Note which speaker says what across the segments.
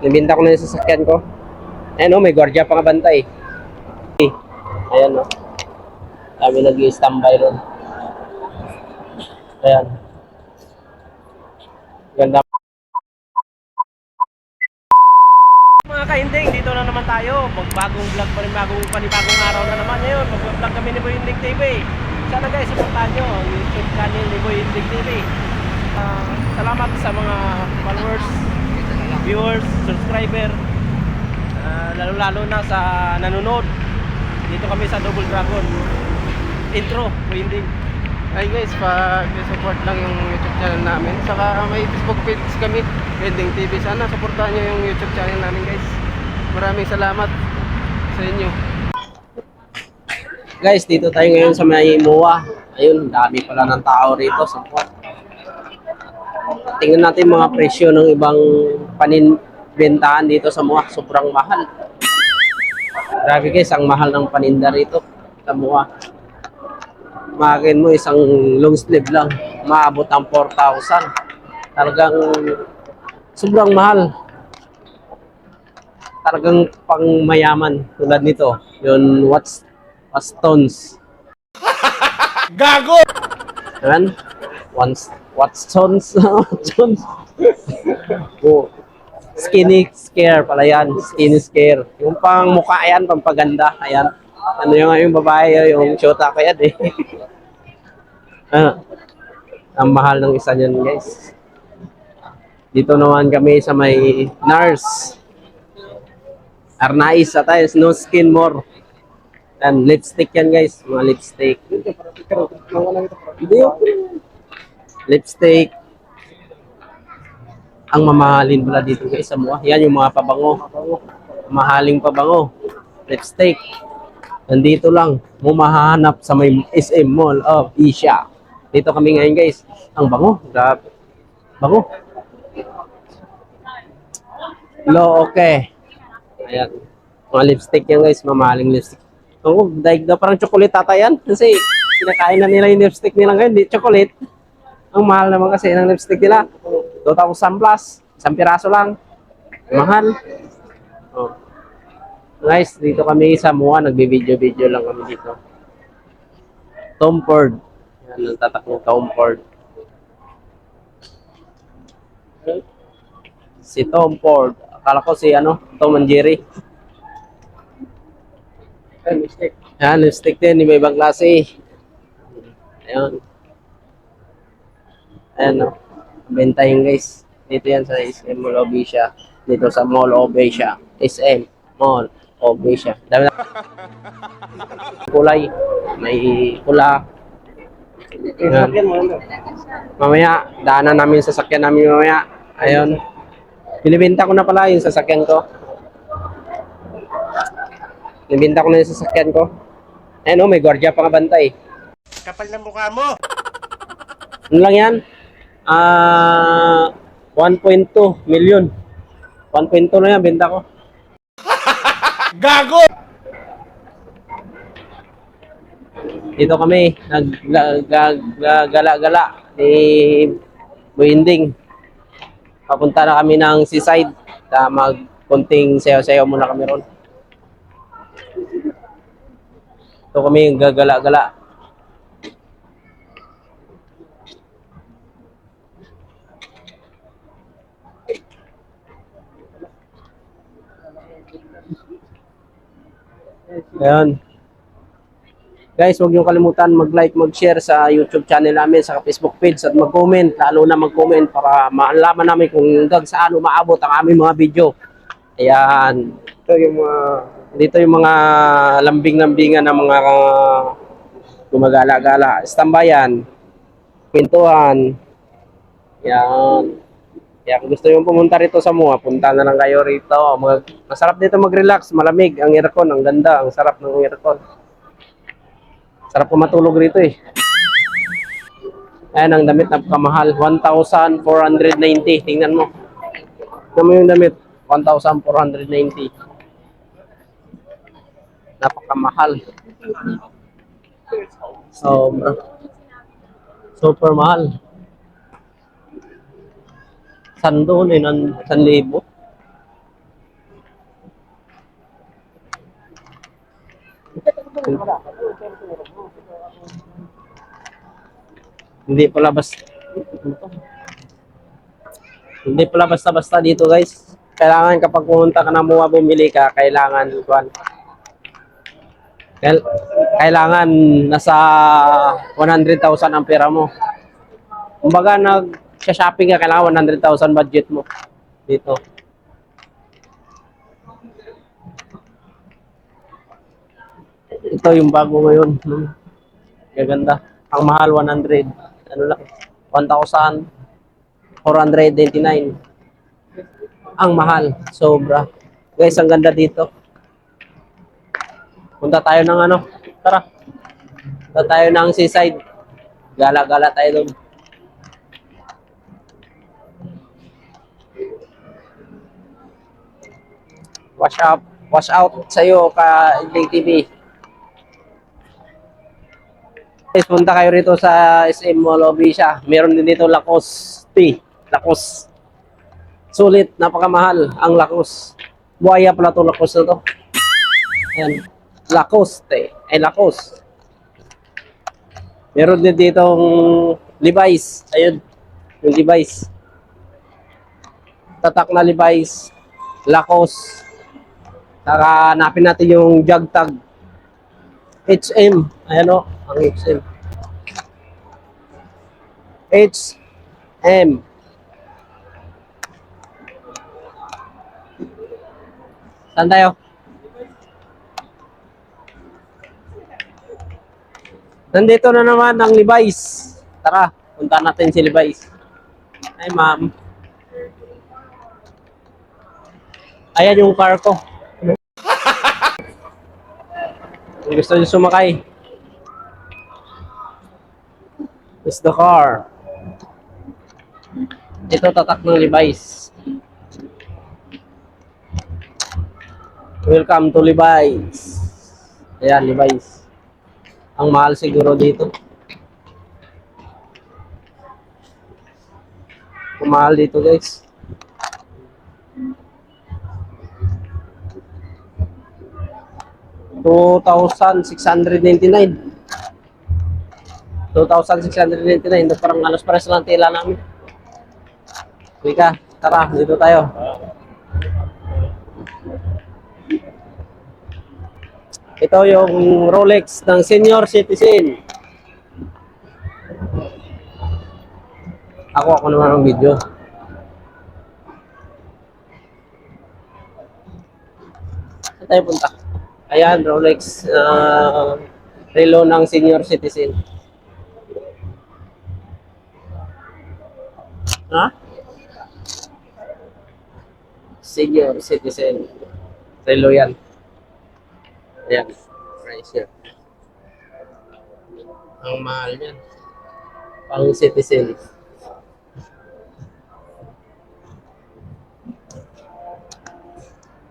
Speaker 1: Nibinta ko na yung sasakyan ko. Ayan o, may gwardiya pa nga bantay. Ayan o. Kami nag-i-standby ron. Ayan. Ganda. Mga kahinding, dito na naman tayo. Magbagong vlog pa rin, panibagong araw na naman ngayon. Mag-vlog kami ni Boy Hindig TV. Sana guys, supportahan nyo ang YouTube channel ni Boy Hindig TV. Salamat sa mga followers, viewers, subscriber. Lalo-lalo na sa nanonood. Dito kami sa Double Dragon. Intro, Boy Hindig.
Speaker 2: Hi guys, pag-support lang yung YouTube channel namin. Saka may Facebook page kami, Hindig TV. Sana supportahan nyo yung YouTube channel namin guys. Maraming salamat sa inyo.
Speaker 1: Guys, dito tayo ngayon sa may MOA. Ayun, dami pala ng tao rito sa MOA. Tingnan natin mga presyo ng ibang paninbentahan dito sa MOA. Sobrang mahal. Grabe guys, ang mahal ng paninda rito sa MOA. Makin mo isang long sleeve lang, maabot ang 4,000. Talagang sobrang mahal. Talagang pang mayaman tulad nito. Yun, Watsons.
Speaker 2: Gago!
Speaker 1: Ayan. Watsons. Watsons. Oh. Skinny scare pala yan. Skinny scare. Yung pang mukha yan, pampaganda. Ayan. Ano yung babae, yung shota ko yan eh. Ang mahal ng isa niyan guys. Dito naman kami sa may NARS. Arnais sa tayo. No Skin More. And lipstick yan guys. Mga lipstick. Lipstick. Ang mamahalin pala dito guys sa MOA. Yan yung mga pabango. Mahaling pabango. Lipstick. Nandito lang. Mo mahanap sa may SM Mall of Asia. Dito kami ngayon guys. Ang bango. Grabe. Bango. Okay. Ayan. Mga lipstick yan guys. Mamahaling lipstick. Oo, daig na parang chocolate tata yan. Kasi kinakain na nila yung lipstick nila ngayon. Di chocolate. Ang mahal naman kasi ng lipstick nila. 2,000 plus. Isang piraso lang. Mahal. Oh. Guys, dito kami sa MOA. Nagbe-video-video lang kami dito. Tom Ford. Yan, ang tatak ng Tom Ford. Si Tom Ford. Akala ko si Tom and Jerry. Yan, lipstick din. Iba-ibang klase. Ayan. Ayan o. Bentahin guys. Dito yan sa SM Mall of Asia. Dito sa Mall of Asia. SM Mall of Asia. Dami na kulay. May pula. Ayan. Mamaya, daanan namin sa sasakyan namin mamaya. Ayun. Binibenta ko na pala yung sasakyan ko. Binibenta ko na yung sasakyan ko. Ayun o, may gwardiya pa nga bantay.
Speaker 2: Kapal na mukha mo!
Speaker 1: Ano lang yan? 1.2 million. 1.2 na yan, benta ko.
Speaker 2: Gago!
Speaker 1: Dito kami, naggala-gala ni Boy Hindig. Papunta na kami ng seaside. Magkunting sayo-sayo muna kami ron. Ito kami gagala-gala. Ayan. Guys, huwag niyo kalimutan mag-like, mag-share sa YouTube channel namin, sa Facebook page at mag-comment, lalo na mag-comment para maalaman namin kung hanggang saan umaabot ang aming mga video. Ayan. Dito yung mga lambing-lambingan ng mga gumagala-gala. Istambayan, pintuan. Yan. Kaya kung gusto nyo pumunta rito sa MOA, punta na lang kayo rito. Masarap dito mag-relax, malamig ang aircon, ang ganda, ang sarap ng aircon. Sarap ko matulog rito eh. Ayan ang damit, napkamahal. 1,490. Tingnan mo. Tingnan mo yung damit. 1,490. Napakamahal. Super mahal. Saan doon eh? 1,000. Hindi pala basta hindi pala basta-basta dito guys. Kailangan kapag pumunta ka na mua bumili ka, kailangan kuan. Kailangan nasa 100,000 ang pera mo. Kumbaga nag-shopping ka, kailangan 100,000 budget mo dito. Ito yung bago ngayon. Gaganda. Ang mahal 100. Ano lang? 1,499. Ang mahal. Sobra. Guys, ang ganda dito. Punta tayo ng ano? Tara. Punta tayo ng seaside. Gala-gala tayo doon. Wash out sa'yo ka Inding TV. Guys, punta kayo rito sa SM Mall Obisha. Meron din dito Lacoste. Lacoste. Sulit, napakamahal ang Lacoste. Buhaya pala itong Lacoste na to. Ayan. Lacoste. Ay, Lacoste. Meron din ditong Levi's. Ayun. Yung Levi's. Tatak na Levi's. Lacoste. Saka hanapin natin yung jog tag. HM. Ayan o. Ang HM. HM. Saan tayo? Nandito na naman ang Levi's. Tara, punta natin si Levi's. Ay, ma'am. Ayan yung car ko. Kung gusto nyo sumakay. It's the car. Ito tatak ng Levi's. Welcome to Levi's. Ayan, Levi's. Ang mahal siguro dito. Ang mahal dito guys. $2,699. 2,699. Parang alos pares lang tila namin. Wika, tara, dito tayo. Ito yung Rolex ng senior citizen. Ako naman ang video. Saan tayo punta? Ayan, Rolex relo ng senior citizen. Ha? Senior citizen. Relo yan. Ayan, price yan. Ang mahal yan. Pang citizen.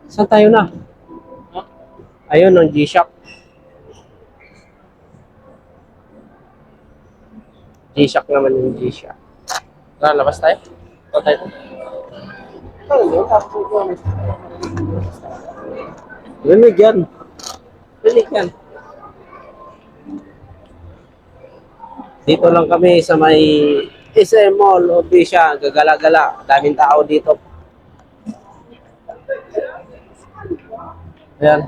Speaker 1: Saan tayo na? Ayun, ang G-Shock. G-Shock naman yung G-Shock. Tara, labas tayo. Ito tayo. Rinig yan. Rinig yan. Dito lang kami sa may SM Mall, Obisha, gagala-gala. Daming tao dito. Ayan.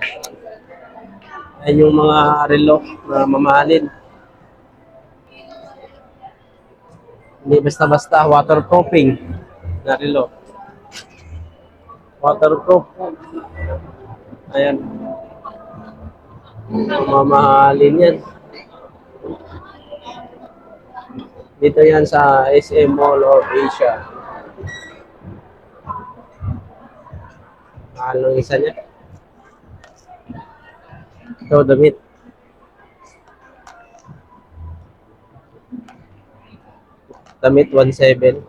Speaker 1: Ayan yung mga relo na mamahalin. Hindi basta-basta, waterproofing na relo. Waterproof. Ayan. Mamahalin yan. Dito yan sa SM Mall of Asia. Mahal ng isa niya. Ito, damit. Damit 1,700.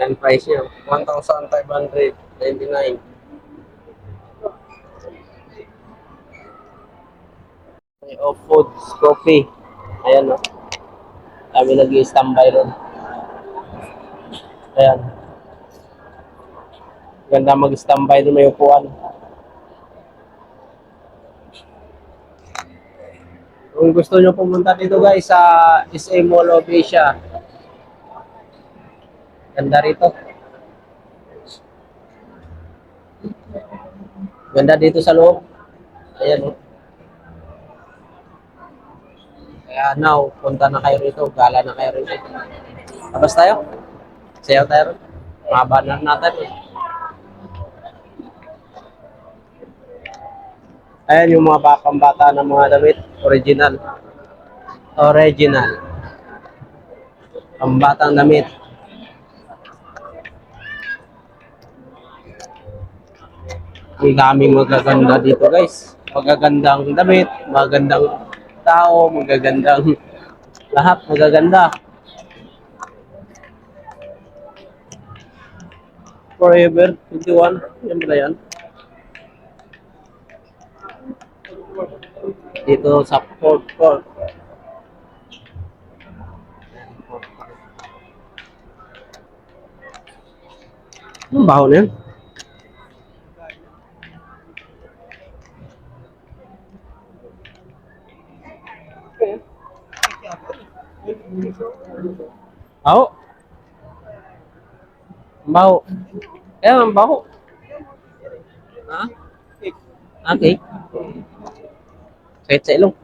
Speaker 1: Yan price niya. 1,599. May off foods, coffee. Ayan o. Kami nag-i-standby ron. Ayan. Ganda mag-standby doon, may upuan. Kung gusto nyo pumunta dito guys sa SM Mall of Asia. Ganda rito. Ganda dito sa loob. Ayan oh. Kaya now, punta na kayo rito. Gala na kayo rito. Labas tayo. Sayaw tayo. Mahaba na natin eh. Ayan yung mga pambata ng mga damit. Original. Original. Pambatang damit. Ang daming magaganda dito guys. Magagandang damit, magagandang tao, magagandang lahat, magaganda. Forever 21, yan ba yan? Dito sa fourth floor. Anong baho na yan? Baho. Baho. Eh, ang baho. Ha? Okay. Sakit sa ilong.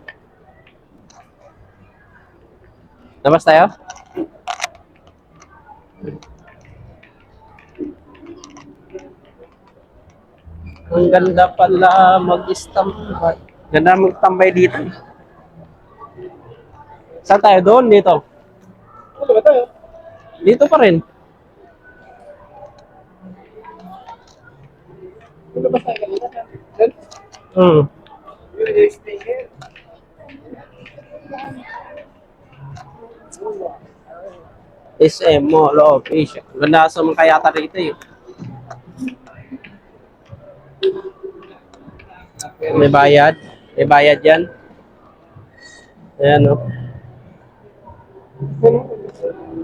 Speaker 1: Labas tayo? Ang ganda pala mag-istambay. Ganda magtambay dito. Saan tayo? Doon? Dito? Dito pa rin. Hmm. SM Mall of Asia. Ganda sa mga kayata rito eh. May bayad. May bayad yan. Ayan o.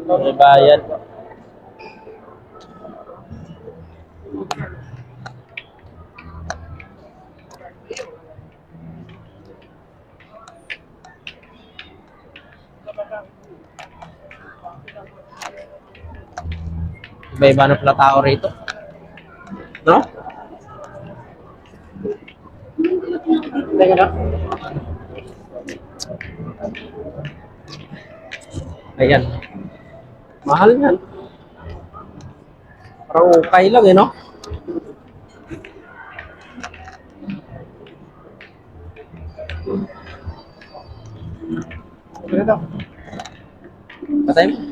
Speaker 1: May bayad. Iba-iba na pala tao rito. No? Teka na. Ayan. Mahal yan. Parang ukay lang eh, no? Patay mo.